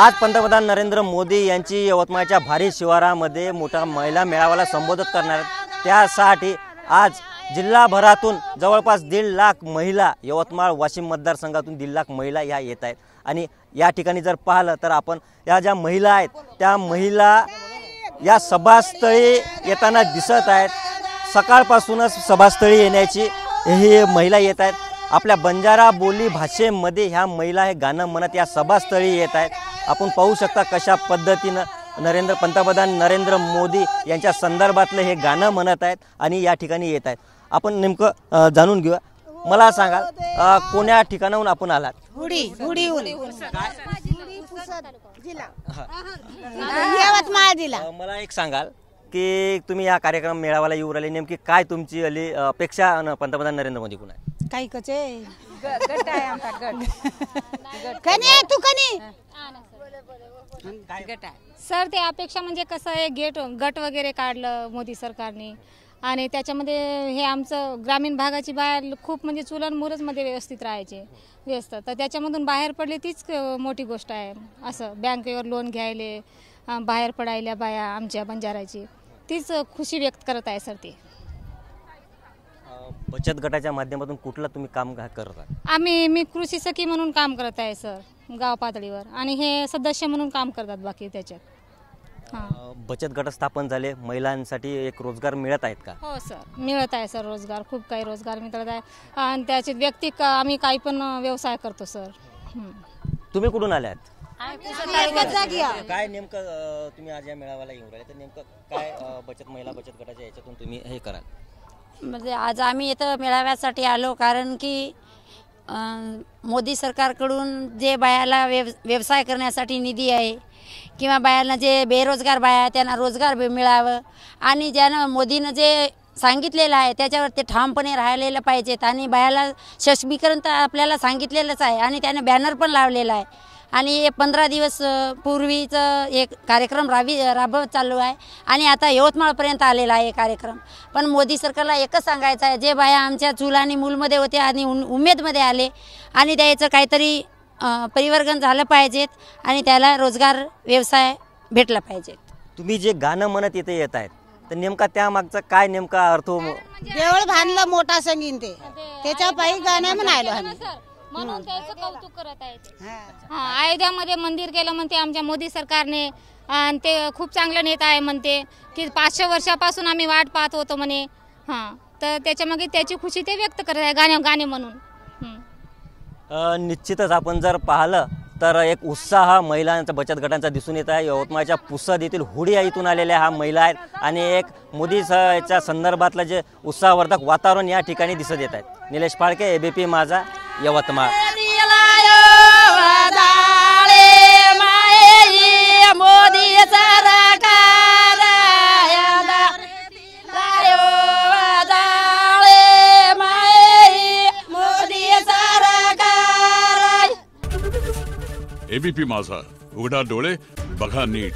आज पंतप्रधान नरेंद्र मोदी यांची यवतमाळच्या भारी शिवारामध्ये मोठा महिला मेळाव्याला संबोधित करणार त्यासाठी आज जिल्हाभरातून जवळपास 1.5 लाख महिला यवतमाळ वाशिम मतदारसंघातून 1.5 लाख महिला या येत आहेत। आणि या ठिकाणी जर पाहिलं तर आपण या ज्या महिला आहेत त्या महिला या सभास्थळी येताना दिसत आहेत। सकाळपासूनच सभास्थळी येण्याची ही महिला येत आहेत। आपल्या बंजारा बोली भाषेमध्ये ह्या महिला हे गाणं म्हणत या सभास्थळी येत आहेत। आपण पाहू शकता कशा पद्धतीनं पंतप्रधान नरेंद्र मोदी यांच्या संदर्भातलं हे गाणं म्हणत आहेत आणि या ठिकाणी येत आहेत। आपण नेमकं जाणून घेऊया। मला सांगाल कोण्या ठिकाणाहून आपण आलात? हुडीहून यवतमाळ जिल्हा। मला एक सांगाल की तुम्ही या कार्यक्रम मेळाव्याला येऊ राहिले, नेमकी काय तुमची अपेक्षा पंतप्रधान नरेंद्र मोदी कोण आहे? काही कचे गट आहे आमचा गट कनी तू कनी गट आहे सर। ते अपेक्षा म्हणजे कसं आहे गट वगैरे काढलं मोदी सरकारने आणि त्याच्यामध्ये हे आमचं ग्रामीण भागाची बाहेर खूप म्हणजे चुलन मुरजमध्ये व्यवस्थित राहायचे व्यस्त, तर त्याच्यामधून बाहेर पडले तीच मोठी गोष्ट आहे। असं बँकेवर लोन घ्यायले बाहेर पडायला बाया आमच्या बंजाराची तीच खुशी व्यक्त करत आहे सर। ते बचत गटाच्या माध्यमातून कुठलं तुम्ही काम करता? मी कृषी सखी म्हणून काम करत आहे सर गाव पातळीवर आणि हे सदस्य म्हणून काम करतात बाकी त्याच्यात। बचत गट स्थापन झाले, महिलांसाठी एक रोजगार मिळत आहेत का? हो सर, मिळत आहे सर रोजगार, खूप काही रोजगार मिळत आहे आणि त्याचे व्यक्ती आम्ही काही पण व्यवसाय करतो सर। तुम्ही कुठून आल्यात? काय नेमकं तुम्ही आज या मेळाव्याला येऊन राहिले तर नेमकं काय महिला बचत गटाच्या याच्यातून तुम्ही हे कराल? म्हणजे आज आम्ही इथं मेळाव्यासाठी आलो कारण की मोदी सरकारकडून जे बायाला व्यवसाय करण्यासाठी निधी आहे किंवा बायांना जे बेरोजगार बाया त्यांना रोजगार मिळावं आणि ज्यानं मोदीनं जे सांगितलेलं आहे त्याच्यावर ते ठामपणे राहिलेलं पाहिजेत आणि बायाला सक्षमीकरण तर आपल्याला सांगितलेलंच आहे आणि त्याने बॅनर पण लावलेला आहे आणि 15 दिवस पूर्वीचं एक कार्यक्रम राबवत चालू आहे आणि आता यवतमाळपर्यंत आलेला आहे कार्यक्रम। पण मोदी सरकारला एकच सांगायचं आहे, जे बाया आमच्या चूल आणि मूलमध्ये होते आणि उमेदमध्ये आले आणि त्याचं काहीतरी परिवर्तन झालं पाहिजेत आणि त्याला रोजगार व्यवसाय भेटला पाहिजे। तुम्ही जे गाणं म्हणत इथे येत आहेत तर नेमका त्या मागचा काय नेमका अर्थ? देवळ बांधलं मोठा संगीन ते त्याच्या पायी गाणं म्हणायलो आम्ही म्हणून त्याचं कौतुक करत आहे। अयोध्यामध्ये मंदिर केलं म्हणते आमच्या मोदी सरकारने आणि ते खूप चांगलं नेता आहे म्हणते की 500 वर्षापासून आम्ही वाट पाहत होतो म्हणे। तर त्याच्यामागे त्याची खुशी ते व्यक्त करत आहे गाणे म्हणून। निश्चितच आपण जर पाहिलं तर एक उत्साह महिलांचा बचत गटांचा दिसून येत आहे। यवतमाळच्या पुसद येथील हुडी इथून आलेल्या हा महिला आहेत आणि एक मोदीच्या संदर्भातलं जे उत्साहवर्धक वातावरण या ठिकाणी दिसत येत आहेत। निलेश फाळके, ABP माझा, यवतमाळ। ABP माझा, उघडा डोळे बघा नीट।